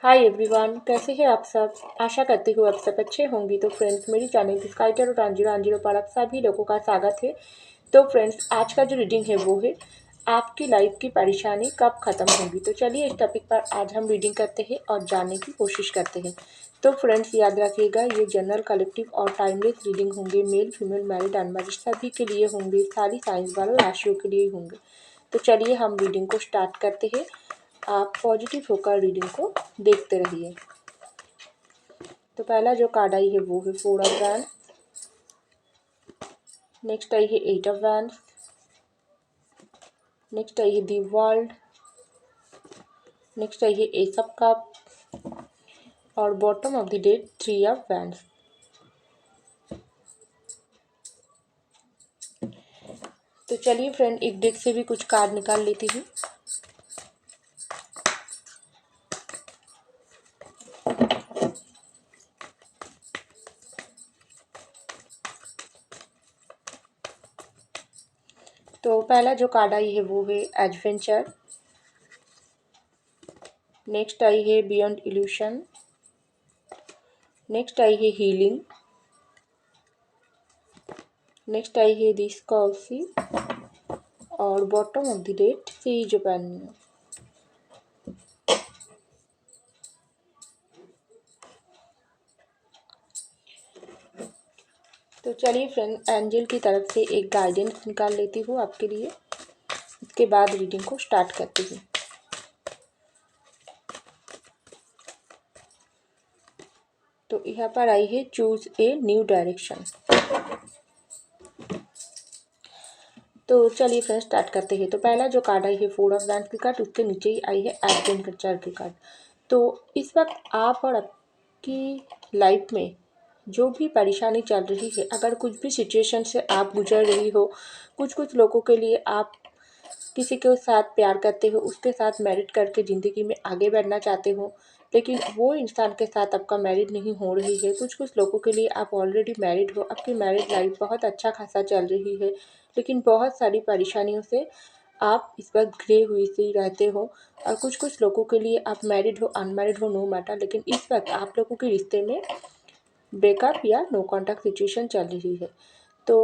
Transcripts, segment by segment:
Hi everyone, कैसे हैं आप सब। आशा करती हूँ आप सब अच्छे होंगे। तो फ्रेंड्स, मेरी चैनल स्काइटर और रांझिरो पर आप सभी लोगों का स्वागत है। तो फ्रेंड्स, आज का जो रीडिंग है वो है आपकी लाइफ की परेशानी कब ख़त्म होगी। तो चलिए इस टॉपिक पर आज हम रीडिंग करते हैं और जानने की कोशिश करते हैं। तो फ्रेंड्स, याद रखिएगा, ये जनरल, कलेक्टिव और टाइमलेस रीडिंग होंगे। मेल, फीमेल, मैरिड, अनमैरिड सभी के लिए होंगे। सारी साइंस वालों राशियों के लिए होंगे। तो चलिए हम रीडिंग को स्टार्ट करते हैं। आप पॉजिटिव होकर रीडिंग को देखते रहिए। तो पहला जो कार्ड आई है वो है 4 ऑफ वैंड्स। नेक्स्ट आई है 8 ऑफ वैंड्स। नेक्स्ट आई है दी वर्ल्ड। नेक्स्ट आई है एस ऑफ कप और bottom of the deck 3 of wands. तो चलिए फ्रेंड, एक डेक से भी कुछ कार्ड निकाल लेती हूँ। तो पहला जो कार्ड आई है वो है एडवेंचर। नेक्स्ट आई है बियॉन्ड इल्यूशन। नेक्स्ट आई है हीलिंग। नेक्स्ट आई है दी स्कॉर्सी और bottom of the deck 3 of pentacles. तो चलिए फ्रेंड, एंजल की तरफ से एक गाइडेंस निकाल लेती हूँ आपके लिए। इसके बाद रीडिंग को स्टार्ट करती हूँ। तो यहाँ पर आई है चूज ए न्यू डायरेक्शन। तो चलिए फ्रेंड स्टार्ट करते हैं। तो पहला जो कार्ड आई है 4 ऑफ वैंड्स की कार्ड, उसके नीचे ही आई है एडवेंचर की कार्ड। तो इस वक्त आप और आपकी लाइफ में जो भी परेशानी चल रही है, अगर कुछ भी सिचुएशन से आप गुजर रही हो, कुछ लोगों के लिए आप किसी के साथ प्यार करते हो, उसके साथ मैरिड करके ज़िंदगी में आगे बढ़ना चाहते हो, लेकिन वो इंसान के साथ आपका मैरिड नहीं हो रही है। कुछ लोगों के लिए आप ऑलरेडी मैरिड हो, आपकी मैरिड लाइफ बहुत अच्छा खासा चल रही है, लेकिन बहुत सारी परेशानियों से आप इस वक्त घिरे हुई सी रहते हो। और कुछ लोगों के लिए आप मैरिड हो, अनमैरिड हो, नो मैटर, लेकिन इस वक्त आप लोगों के रिश्ते में ब्रेकअप या नो कॉन्टैक्ट सिचुएशन चल रही है। तो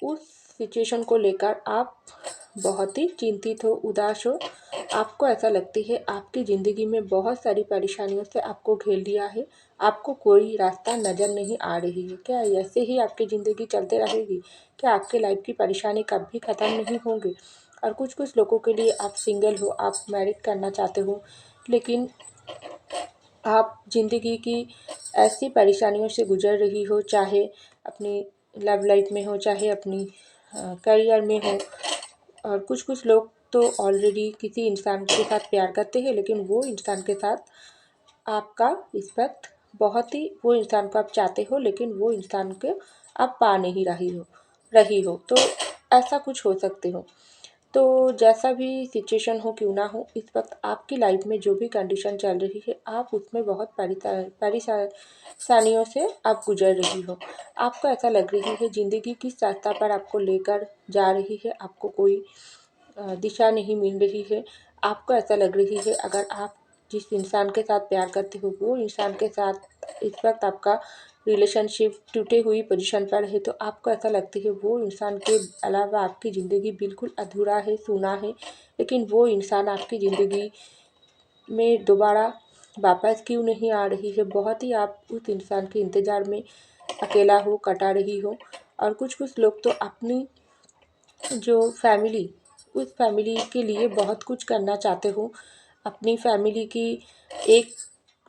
उस सिचुएशन को लेकर आप बहुत ही चिंतित हो, उदास हो। आपको ऐसा लगती है आपकी ज़िंदगी में बहुत सारी परेशानियों से आपको घेर लिया है, आपको कोई रास्ता नज़र नहीं आ रही है। क्या ऐसे ही आपकी ज़िंदगी चलते रहेगी? क्या आपके लाइफ की परेशानी कभी ख़त्म नहीं होंगी? और कुछ लोगों के लिए आप सिंगल हो, आप मैरिड करना चाहते हो, लेकिन आप ज़िंदगी की ऐसी परेशानियों से गुजर रही हो, चाहे अपनी लव लाइफ में हो, चाहे अपनी करियर में हो। और कुछ लोग तो ऑलरेडी किसी इंसान के साथ प्यार करते हैं, लेकिन वो इंसान के साथ आपका इस वक्त बहुत ही, वो इंसान को आप चाहते हो लेकिन वो इंसान को आप पा नहीं रही हो। तो ऐसा कुछ हो सकते हो। तो जैसा भी सिचुएशन हो क्यों ना हो, इस वक्त आपकी लाइफ में जो भी कंडीशन चल रही है, आप उसमें बहुत परेशानियों से आप गुजर रही हो। आपको ऐसा लग रही है ज़िंदगी किस रास्ता पर आपको लेकर जा रही है, आपको कोई दिशा नहीं मिल रही है। आपको ऐसा लग रही है अगर आप जिस इंसान के साथ प्यार करते हो, वो इंसान के साथ इस वक्त आपका रिलेशनशिप टूटे हुई पोजीशन पर है, तो आपको ऐसा लगती है वो इंसान के अलावा आपकी ज़िंदगी बिल्कुल अधूरा है, सूना है। लेकिन वो इंसान आपकी ज़िंदगी में दोबारा वापस क्यों नहीं आ रही है? बहुत ही आप उस इंसान के इंतज़ार में अकेला हो, कटा रही हो। और कुछ लोग तो अपनी जो फैमिली, उस फैमिली के लिए बहुत कुछ करना चाहते हो। अपनी फैमिली की एक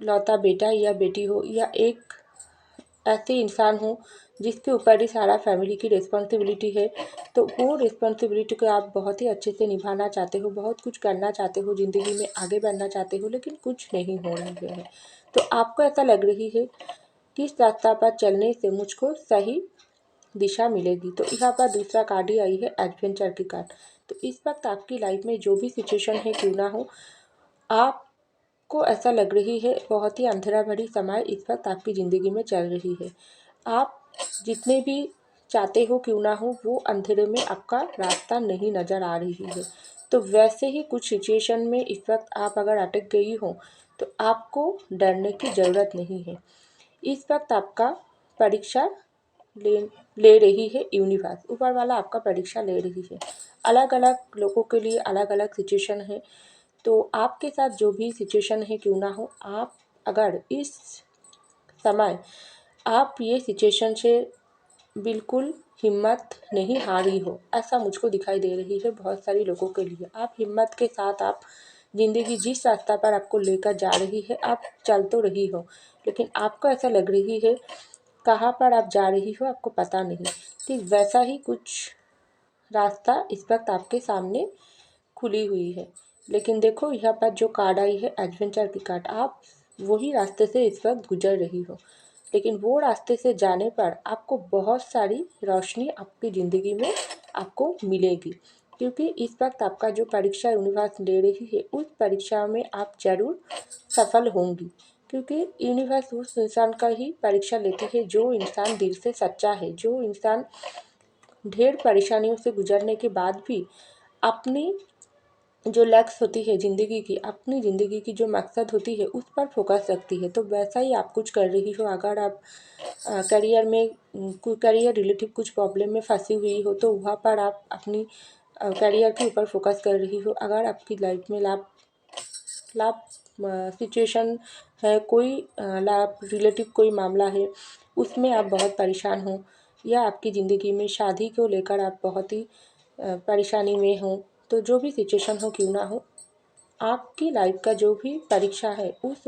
लौता बेटा या बेटी हो, या एक ऐसे इंसान हो जिसके ऊपर ही सारा फैमिली की रिस्पॉन्सिबिलिटी है, तो वो रिस्पॉन्सिबिलिटी को आप बहुत ही अच्छे से निभाना चाहते हो, बहुत कुछ करना चाहते हो, ज़िंदगी में आगे बढ़ना चाहते हो, लेकिन कुछ नहीं हो रहा है। तो आपको ऐसा लग रही है किस रास्ता पर चलने से मुझको सही दिशा मिलेगी। तो यहाँ पर दूसरा कार्ड ही आई है एडवेंचर की कार्ड। तो इस वक्त आपकी लाइफ में जो भी सिचुएशन है क्यों ना हो, आपको ऐसा लग रही है बहुत ही अंधेरा भरी समय इस वक्त आपकी ज़िंदगी में चल रही है। आप जितने भी चाहते हो क्यों ना हो, वो अंधेरे में आपका रास्ता नहीं नज़र आ रही है। तो वैसे ही कुछ सिचुएशन में इस वक्त आप अगर अटक गई हो, तो आपको डरने की ज़रूरत नहीं है। इस वक्त आपका परीक्षा ले रही है यूनिवर्स, ऊपर वाला आपका परीक्षा ले रही है। अलग अलग लोगों के लिए अलग अलग सिचुएशन है। तो आपके साथ जो भी सिचुएशन है क्यों ना हो, आप अगर इस समय आप ये सिचुएशन से बिल्कुल हिम्मत नहीं हारी हो, ऐसा मुझको दिखाई दे रही है बहुत सारी लोगों के लिए। आप हिम्मत के साथ आप ज़िंदगी जिस रास्ता पर आपको लेकर जा रही है आप चल तो रही हो, लेकिन आपको ऐसा लग रही है कहाँ पर आप जा रही हो आपको पता नहीं। ठीक वैसा ही कुछ रास्ता इस वक्त आपके सामने खुली हुई है। लेकिन देखो यहाँ पर जो कार्ड आई है एडवेंचर की कार्ड, आप वही रास्ते से इस वक्त गुजर रही हो, लेकिन वो रास्ते से जाने पर आपको बहुत सारी रोशनी आपकी ज़िंदगी में आपको मिलेगी। क्योंकि इस वक्त आपका जो परीक्षा यूनिवर्स ले रही है उस परीक्षा में आप ज़रूर सफल होंगी। क्योंकि यूनिवर्स उस इंसान का ही परीक्षा लेती है जो इंसान दिल से सच्चा है, जो इंसान ढेर परेशानियों से गुजरने के बाद भी अपनी जो लक्ष्य होती है ज़िंदगी की, अपनी ज़िंदगी की जो मकसद होती है उस पर फोकस रखती है। तो वैसा ही आप कुछ कर रही हो। अगर आप करियर में करियर रिलेटिव कुछ प्रॉब्लम में फंसी हुई हो तो वहाँ पर आप अपनी करियर के ऊपर फोकस कर रही हो। अगर आपकी लाइफ में लाभ लाभ सिचुएशन है, कोई लाभ रिलेटिव कोई मामला है उसमें आप बहुत परेशान हो, या आपकी ज़िंदगी में शादी को लेकर आप बहुत ही परेशानी में हो, तो जो भी सिचुएशन हो क्यों ना हो, आपकी लाइफ का जो भी परीक्षा है उस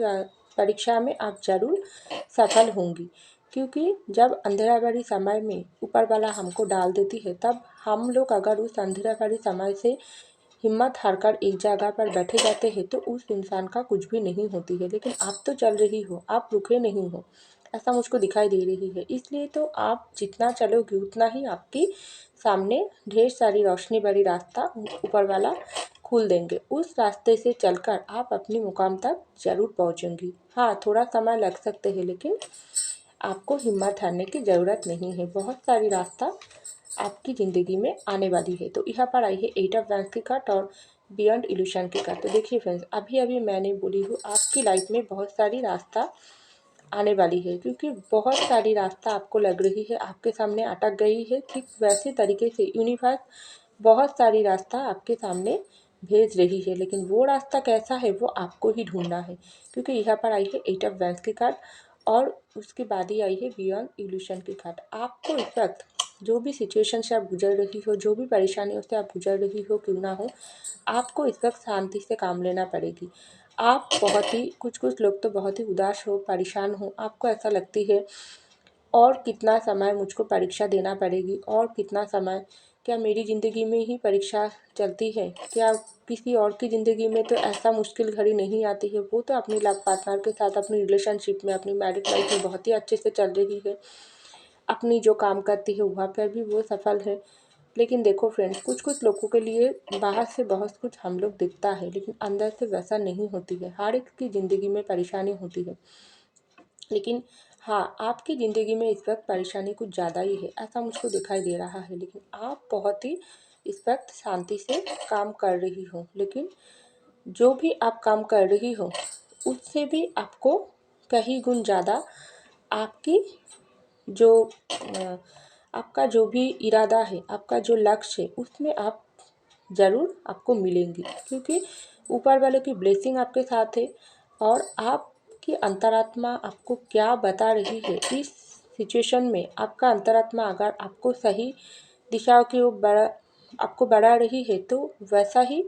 परीक्षा में आप ज़रूर सफल होंगी। क्योंकि जब अंधेरा भरी समय में ऊपर वाला हमको डाल देती है, तब हम लोग अगर उस अंधेरा भरी समय से हिम्मत हारकर एक जगह पर बैठे जाते हैं तो उस इंसान का कुछ भी नहीं होती है। लेकिन आप तो चल रही हो, आप रुके नहीं हो, ऐसा मुझको दिखाई दे रही है। इसलिए तो आप जितना चलोगे उतना ही आपकी सामने ढेर सारी रोशनी भरी रास्ता ऊपर वाला खोल देंगे। उस रास्ते से चलकर आप अपने मुकाम तक ज़रूर पहुँचेंगी। हाँ, थोड़ा समय लग सकते हैं, लेकिन आपको हिम्मत हारने की ज़रूरत नहीं है। बहुत सारी रास्ता आपकी ज़िंदगी में आने वाली है। तो यहाँ पर आई है 8 ऑफ वैंड्स की कार्ड और बियॉन्ड इल्यूशन की कार्ड। तो देखिए फ्रेंड्स, अभी अभी मैंने बोली हूँ आपकी लाइफ में बहुत सारी रास्ता आने वाली है। क्योंकि बहुत सारी रास्ता आपको लग रही है आपके सामने अटक गई है, ठीक वैसे तरीके से यूनिवर्स बहुत सारी रास्ता आपके सामने भेज रही है। लेकिन वो रास्ता कैसा है वो आपको ही ढूंढना है। क्योंकि यहाँ पर आई है 8 ऑफ वैंड्स की कार्ड और उसके बाद ही आई है बियॉन्ड इल्यूशन की कार्ड। आपको इस वक्त जो भी सिचुएशन से आप गुजर रही हो, जो भी परेशानियों से आप गुजर रही हो क्यों ना हो, आपको इस वक्त शांति से काम लेना पड़ेगी। आप बहुत ही कुछ लोग तो बहुत ही उदास हो, परेशान हो, आपको ऐसा लगती है और कितना समय मुझको परीक्षा देना पड़ेगी, और कितना समय, क्या मेरी ज़िंदगी में ही परीक्षा चलती है, क्या किसी और की ज़िंदगी में तो ऐसा मुश्किल घड़ी नहीं आती है। वो तो अपनी लव पार्टनर के साथ अपनी रिलेशनशिप में, अपनी मैरिड लाइफ में बहुत ही अच्छे से चल रही है, अपनी जो काम करती है वहाँ पर भी वो सफल है। लेकिन देखो फ्रेंड्स, कुछ लोगों के लिए बाहर से बहुत कुछ हम लोग दिखता है, लेकिन अंदर से वैसा नहीं होती है। हर एक की ज़िंदगी में परेशानी होती है, लेकिन हाँ, आपकी ज़िंदगी में इस वक्त परेशानी कुछ ज़्यादा ही है, ऐसा मुझको दिखाई दे रहा है। लेकिन आप बहुत ही इस वक्त शांति से काम कर रही हो। लेकिन जो भी आप काम कर रही हो उससे भी आपको कहीं गुण ज़्यादा आपकी जो आपका जो भी इरादा है, आपका जो लक्ष्य है, उसमें आप ज़रूर आपको मिलेंगी। क्योंकि ऊपर वाले की ब्लेसिंग आपके साथ है, और आपकी अंतरात्मा आपको क्या बता रही है इस सिचुएशन में, आपका अंतरात्मा अगर आपको सही दिशाओं की ओर आपको बढ़ा रही है तो वैसा ही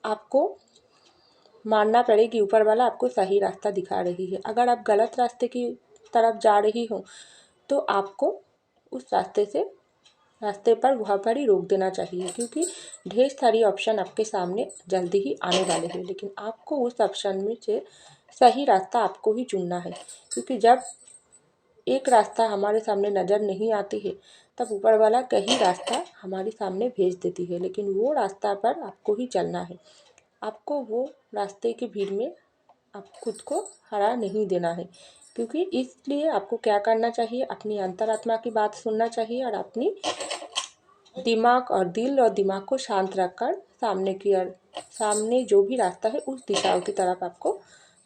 आपको मानना पड़ेगी। ऊपर वाला आपको सही रास्ता दिखा रही है। अगर आप गलत रास्ते की तरफ जा रही हो तो आपको उस रास्ते पर वहाँ पर ही रोक देना चाहिए। क्योंकि ढेर सारी ऑप्शन आपके सामने जल्दी ही आने वाले हैं, लेकिन आपको उस ऑप्शन में से सही रास्ता आपको ही चुनना है। क्योंकि जब एक रास्ता हमारे सामने नज़र नहीं आती है तब ऊपर वाला कहीं रास्ता हमारे सामने भेज देती है, लेकिन वो रास्ता पर आपको ही चलना है। आपको वो रास्ते की भीड़ में आप खुद को हरा नहीं देना है। क्योंकि इसलिए आपको क्या करना चाहिए, अपनी अंतरात्मा की बात सुनना चाहिए और अपनी दिमाग और दिल और दिमाग को शांत रखकर सामने जो भी रास्ता है उस दिशाओं की तरफ आपको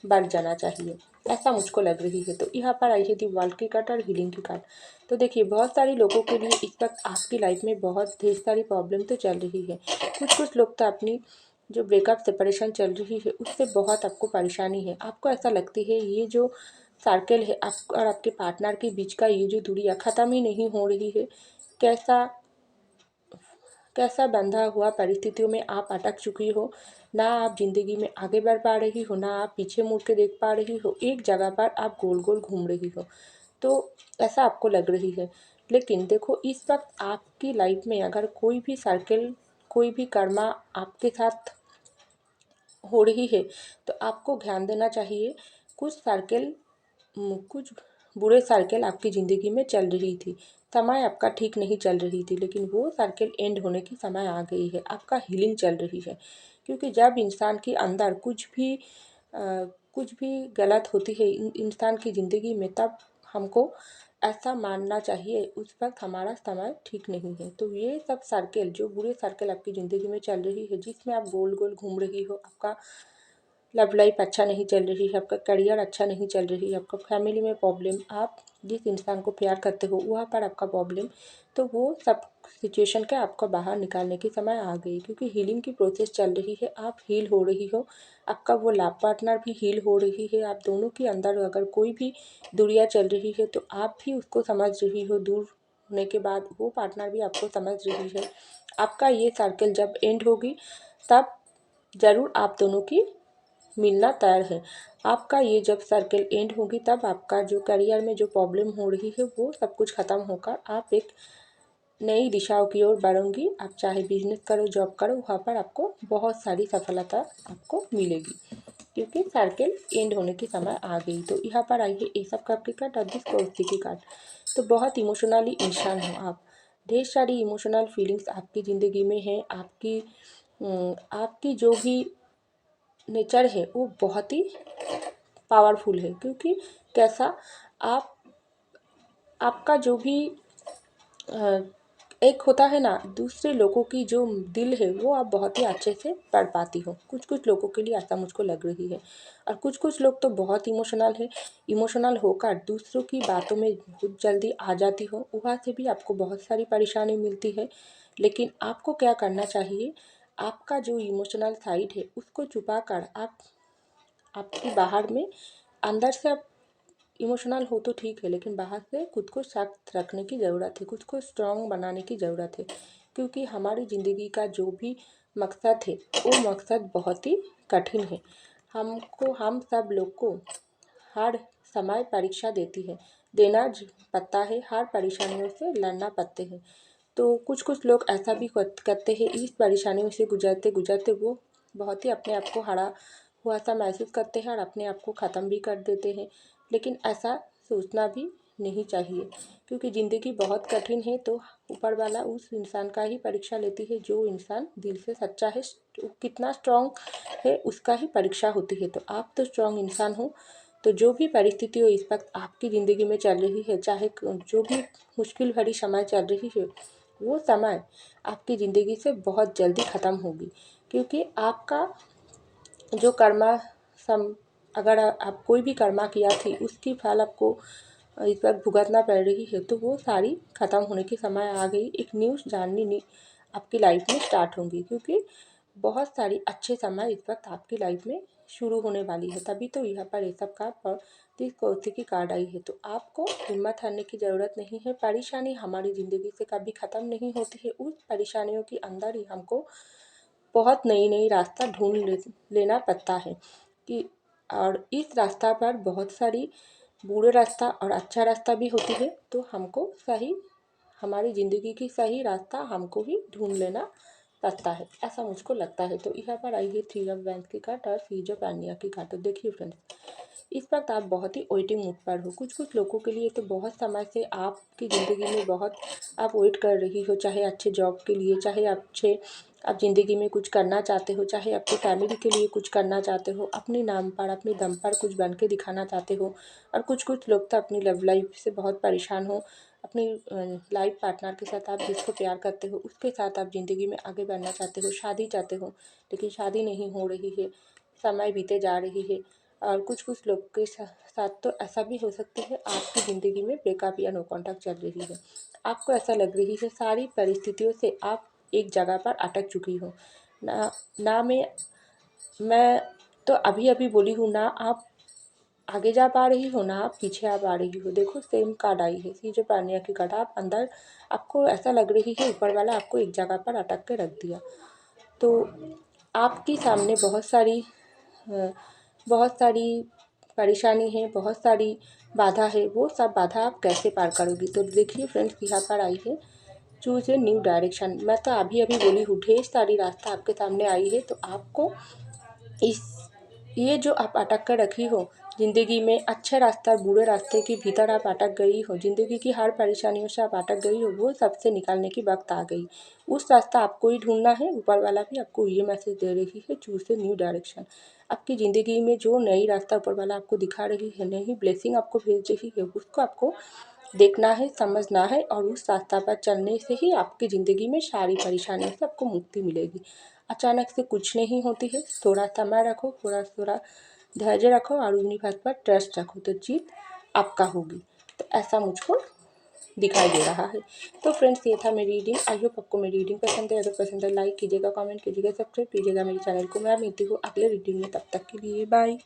बढ़ जाना चाहिए, ऐसा मुझको लग रही है। तो यहाँ पर आई है दी वर्ल्ड की कार्ड और हीलिंग की कार्ड। तो देखिए, बहुत सारे लोगों के लिए इस वक्त आपकी लाइफ में बहुत ढेर सारी प्रॉब्लम तो चल रही है। कुछ लोग तो अपनी जो ब्रेकअप सेपरेशन चल रही है उससे बहुत आपको परेशानी है। आपको ऐसा लगती है ये जो सर्कल है आप और आपके पार्टनर के बीच का, ये जो दूरियाँ ख़त्म ही नहीं हो रही है। कैसा कैसा बंधा हुआ परिस्थितियों में आप अटक चुकी हो, ना आप ज़िंदगी में आगे बढ़ पा रही हो, ना आप पीछे मुड़ के देख पा रही हो, एक जगह पर आप गोल गोल घूम रही हो। तो ऐसा आपको लग रही है। लेकिन देखो, इस वक्त आपकी लाइफ में अगर कोई भी सर्कल, कोई भी कर्मा आपके साथ हो रही है तो आपको ध्यान देना चाहिए। कुछ बुरे सर्कल आपकी ज़िंदगी में चल रही थी, समय आपका ठीक नहीं चल रही थी, लेकिन वो सर्कल एंड होने की समय आ गई है, आपका हीलिंग चल रही है। क्योंकि जब इंसान के अंदर कुछ भी गलत होती है इंसान की ज़िंदगी में, तब हमको ऐसा मानना चाहिए उस वक्त हमारा समय ठीक नहीं है। तो ये सब सर्कल, जो बुरे सर्कल आपकी ज़िंदगी में चल रही है, जिसमें आप गोल गोल घूम रही हो, आपका लव लाइफ अच्छा नहीं चल रही है, आपका करियर अच्छा नहीं चल रही है, आपका फैमिली में प्रॉब्लम, आप जिस इंसान को प्यार करते हो वहाँ पर आपका प्रॉब्लम, तो वो सब सिचुएशन के आपको बाहर निकालने की समय आ गई। क्योंकि हीलिंग की प्रोसेस चल रही है, आप हील हो रही हो, आपका वो लाइफ पार्टनर भी हील हो रही है। आप दोनों के अंदर अगर कोई भी दूरियाँ चल रही है तो आप भी उसको समझ रही हो, दूर होने के बाद वो पार्टनर भी आपको समझ रही है। आपका ये सर्कल जब एंड होगी तब ज़रूर आप दोनों की मिलना तय है। आपका ये जब सर्कल एंड होगी तब आपका जो करियर में जो प्रॉब्लम हो रही है वो सब कुछ ख़त्म होकर आप एक नई दिशाओं की ओर बढ़ोगी। आप चाहे बिजनेस करो, जॉब करो, वहाँ पर आपको बहुत सारी सफलता आपको मिलेगी, क्योंकि सर्कल एंड होने की समय आ गई। तो यहाँ पर आई है ए सब कप की कार्ड और दिस कोर्सी की कार्ड। तो बहुत इमोशनली इंसान हो आप, ढेर सारी इमोशनल फीलिंग्स आपकी ज़िंदगी में है। आपकी जो भी नेचर है वो बहुत ही पावरफुल है। क्योंकि कैसा आप आपका जो भी एक होता है ना, दूसरे लोगों की जो दिल है वो आप बहुत ही अच्छे से पढ़ पाती हो। कुछ लोगों के लिए ऐसा मुझको लग रही है। और कुछ लोग तो बहुत इमोशनल है, इमोशनल होकर दूसरों की बातों में बहुत जल्दी आ जाती हो, वहाँ से भी आपको बहुत सारी परेशानी मिलती है। लेकिन आपको क्या करना चाहिए, आपका जो इमोशनल साइड है उसको छुपा कर आप आपकी बाहर में, अंदर से आप इमोशनल हो तो ठीक है, लेकिन बाहर से खुद को सख्त रखने की ज़रूरत है, खुद को स्ट्रॉन्ग बनाने की ज़रूरत है। क्योंकि हमारी ज़िंदगी का जो भी मकसद है वो मकसद बहुत ही कठिन है। हम सब लोग को हर समय परीक्षा पड़ता है, हर परेशानियों से लड़ना पड़ते हैं। तो कुछ लोग ऐसा भी करते हैं, इस परेशानियों से गुजरते गुजरते वो बहुत ही अपने आप को हारा हुआ सा महसूस करते हैं और अपने आप को ख़त्म भी कर देते हैं। लेकिन ऐसा सोचना भी नहीं चाहिए, क्योंकि ज़िंदगी बहुत कठिन है। तो ऊपर वाला उस इंसान का ही परीक्षा लेती है जो इंसान दिल से सच्चा है, कितना स्ट्रांग है उसका ही परीक्षा होती है। तो आप तो स्ट्रांग इंसान हो। तो जो भी परिस्थिति हो इस वक्त आपकी ज़िंदगी में चल रही है, चाहे जो भी मुश्किल भरी समय चल रही है, वो समय आपकी ज़िंदगी से बहुत जल्दी ख़त्म होगी। क्योंकि आपका जो कर्मा सम अगर आप कोई भी कर्मा किया थी उसकी फल आपको इस वक्त भुगतना पड़ रही है, तो वो सारी ख़त्म होने की समय आ गई। एक न्यू जर्नी आपकी लाइफ में स्टार्ट होंगी, क्योंकि बहुत सारी अच्छे समय इस वक्त आपकी लाइफ में शुरू होने वाली है। तभी तो यहाँ पर ये सब कार्ड और तीस कौरसी की कार्ड आई है। तो आपको हिम्मत हारने की ज़रूरत नहीं है। परेशानी हमारी ज़िंदगी से कभी ख़त्म नहीं होती है, उस परेशानियों के अंदर ही हमको बहुत नई रास्ता लेना पड़ता है कि, और इस रास्ता पर बहुत सारी बुरे रास्ता और अच्छा रास्ता भी होती है। तो हमको हमारी ज़िंदगी की सही रास्ता हमको ही ढूंढ लेना पड़ता है, ऐसा मुझको लगता है। तो यहाँ पर आई है थ्री ऑफ वैंस की कार्ड और सीज ऑफ एनिया की कार्ड। तो देखिए फ्रेंड्स, इस वक्त आप बहुत ही वेटिंग मूड पर हो। कुछ लोगों के लिए तो बहुत समय से आपकी ज़िंदगी में बहुत आप वेट कर रही हो, चाहे अच्छे जॉब के लिए, चाहे आप ज़िंदगी में कुछ करना चाहते हो, चाहे अपनी फैमिली के लिए कुछ करना चाहते हो, अपने नाम पर अपने दम पर कुछ बन के दिखाना चाहते हो। और कुछ लोग तो अपनी लव लाइफ से बहुत परेशान हो। अपनी लाइफ पार्टनर के साथ, आप जिसको प्यार करते हो उसके साथ आप ज़िंदगी में आगे बढ़ना चाहते हो, शादी चाहते हो, लेकिन शादी नहीं हो रही है, समय बीते जा रही है। और कुछ कुछ लोग के साथ तो ऐसा भी हो सकता है आपकी ज़िंदगी में ब्रेकअप या नो कॉन्टैक्ट चल रही है। आपको ऐसा लग रही है सारी परिस्थितियों से आप एक जगह पर अटक चुकी हो। ना ना मैं तो अभी अभी बोली हूँ, ना आप आगे जा पा रही हो, ना आप पीछे आ पा रही हो। देखो सेम कार्ड आई है, सी जो पानिया की कार्ड। आप अंदर, आपको ऐसा लग रही है ऊपर वाला आपको एक जगह पर अटक के रख दिया। तो आपके सामने बहुत सारी परेशानी है, बहुत सारी बाधा है। वो सब बाधा आप कैसे पार करोगी? तो देखिए फ्रेंड्स, यहाँ पर आई है चूज़ ए न्यू डायरेक्शन। मैं तो अभी अभी बोली हूँ, ढेर सारी रास्ता आपके सामने आई है। तो आपको इस ये जो आप अटक कर रखी हो ज़िंदगी में, अच्छे रास्ता बुरे रास्ते के भीतर आप अटक गई हो, ज़िंदगी की हर परेशानियों से आप अटक गई हो, वो सबसे निकालने की वक्त आ गई। उस रास्ता आपको ही ढूंढना है। ऊपर वाला भी आपको ये मैसेज दे रही है, चूज़ ए न्यू डायरेक्शन। आपकी ज़िंदगी में जो नई रास्ता ऊपर वाला आपको दिखा रही है, नई ब्लेसिंग आपको भेज रही है, उसको आपको देखना है, समझना है और उस रास्ता पर चलने से ही आपकी ज़िंदगी में सारी परेशानियों से आपको मुक्ति मिलेगी। अचानक से कुछ नहीं होती है। थोड़ा समय रखो, थोड़ा थोड़ा धैर्य रखो और अपनी बात पर ट्रस्ट रखो, तो जीत आपका होगी। तो ऐसा मुझको दिखाई दे रहा है। तो फ्रेंड्स, ये था मेरी रीडिंग। आई होप आपको मेरी रीडिंग पसंद है। अगर पसंद है लाइक कीजिएगा, कमेंट कीजिएगा, सब्सक्राइब कीजिएगा मेरे चैनल को। मैं मिलती हूँ अगले रीडिंग में, तब तक के लिए बाय।